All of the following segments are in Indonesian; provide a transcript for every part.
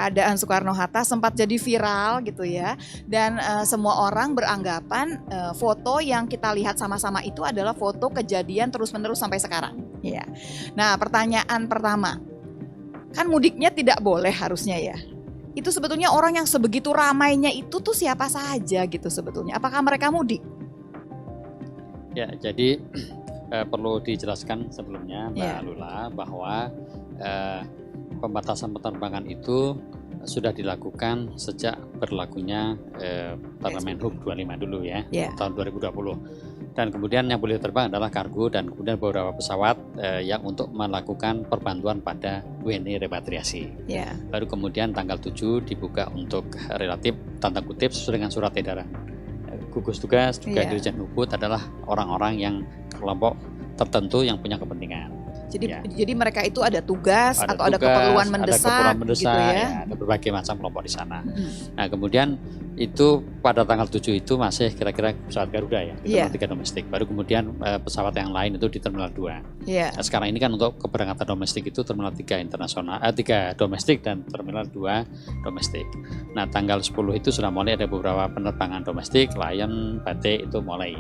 keadaan Soekarno-Hatta sempat jadi viral gitu ya. Dan semua orang beranggapan foto yang kita lihat sama-sama itu adalah foto kejadian terus-menerus sampai sekarang. Ya. Nah, pertanyaan pertama, kan mudiknya tidak boleh harusnya ya. Itu sebetulnya orang yang sebegitu ramainya itu tuh siapa saja gitu sebetulnya? Apakah mereka mudik? Ya, jadi perlu dijelaskan sebelumnya Mbak Lula bahwa pembatasan penerbangan itu sudah dilakukan sejak berlakunya Permenhub 25 dulu ya, tahun 2020. Dan kemudian yang boleh terbang adalah kargo dan kemudian beberapa pesawat yang untuk melakukan perbantuan pada WNI repatriasi. Baru kemudian tanggal 7 dibuka untuk relatif tanda kutip sesuai dengan surat edaran gugus tugas juga Dirjen Hubud adalah orang-orang yang kelompok tertentu yang punya kepentingan. Jadi mereka itu ada tugas atau ada keperluan mendesak, gitu ya? Ada berbagai macam kelompok di sana. Nah kemudian itu pada tanggal 7 itu masih kira-kira pesawat Garuda ya, Terminal 3 domestik. Baru kemudian pesawat yang lain itu di Terminal 2. Nah, sekarang ini kan untuk keberangkatan domestik itu Terminal 3 internasional, 3 domestik dan Terminal 2 domestik. Nah tanggal 10 itu sudah mulai ada beberapa penerbangan domestik, Lion, Batik itu mulai.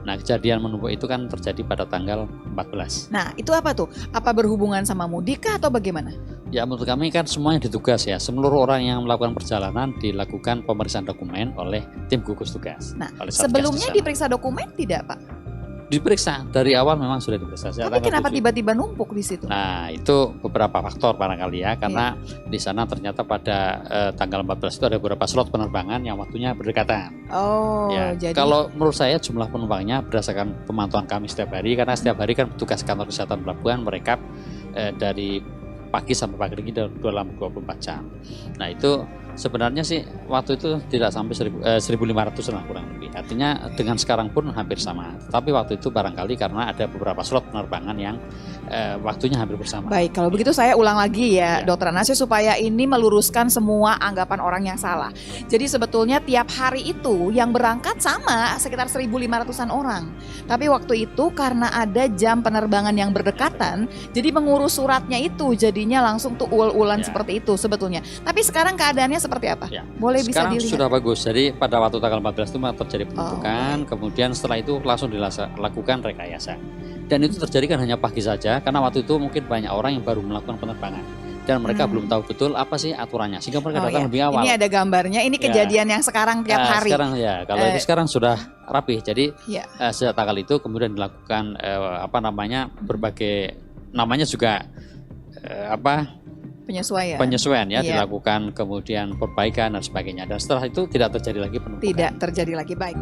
Nah kejadian menumpuk itu kan terjadi pada tanggal 14. Nah itu apa tuh? Apa berhubungan sama mudik atau bagaimana? Ya menurut kami kan semuanya ditugas ya. Seluruh orang yang melakukan perjalanan dilakukan pemeriksaan dokumen oleh tim gugus tugas. Nah sebelumnya diperiksa dokumen tidak Pak? Diperiksa dari awal memang sudah diperiksa. Tapi kenapa tiba-tiba numpuk di situ? Nah itu beberapa faktor barangkali ya, karena di sana ternyata pada tanggal 14 itu ada beberapa slot penerbangan yang waktunya berdekatan. Jadi kalau menurut saya jumlah penumpangnya berdasarkan pemantauan kami setiap hari, karena setiap hari kan petugas kantor kesehatan pelabuhan merekap dari pagi sampai pagi dalam 24 jam. Nah itu sebenarnya sih waktu itu tidak sampai 1.500 lah kurang lebih. Artinya dengan sekarang pun hampir sama. Tapi waktu itu barangkali karena ada beberapa slot penerbangan yang waktunya hampir bersama. Baik, kalau begitu saya ulang lagi ya, Dokter Anasya, supaya ini meluruskan semua anggapan orang yang salah. Jadi sebetulnya tiap hari itu yang berangkat sama sekitar 1.500-an orang. Tapi waktu itu karena ada jam penerbangan yang berdekatan, jadi mengurus suratnya itu jadinya langsung tuh ul-ulan seperti itu sebetulnya. Tapi sekarang keadaannya seperti apa? Boleh bisa sekarang dilihat? Sudah bagus. Jadi pada waktu tanggal 14 itu terjadi penumpukan, kemudian setelah itu langsung dilakukan rekayasa. Dan itu terjadi kan hanya pagi saja, karena waktu itu mungkin banyak orang yang baru melakukan penerbangan dan mereka belum tahu betul apa sih aturannya, sehingga mereka datang lebih awal. Ini ada gambarnya, ini kejadian yang sekarang tiap hari. Sekarang kalau itu sekarang sudah rapi. Jadi sejak tanggal itu kemudian dilakukan berbagai namanya juga penyesuaian dilakukan, kemudian perbaikan dan sebagainya, dan setelah itu tidak terjadi lagi penumpukan. Tidak terjadi lagi, baik.